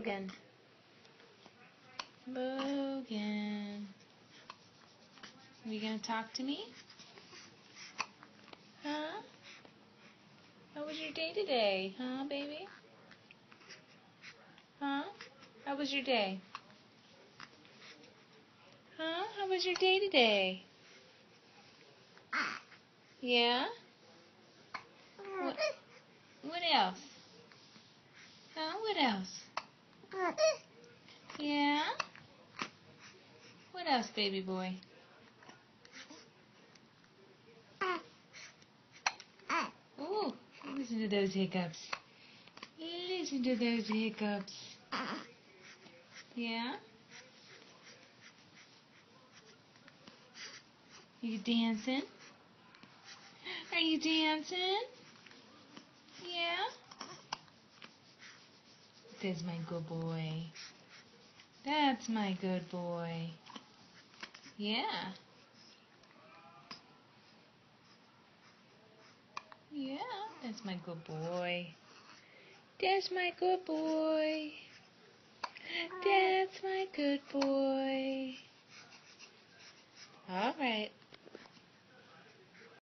Logan. Logan. Are you going to talk to me? Huh? How was your day today? Huh, baby? Huh? How was your day? Huh? How was your day today? Yeah? What else? Huh? What else? Yeah? What else, baby boy? Ooh, listen to those hiccups. Listen to those hiccups. Yeah? You dancing? Are you dancing? Yeah? That's my good boy. That's my good boy. Yeah. Yeah, that's my good boy. That's my good boy. That's my good boy.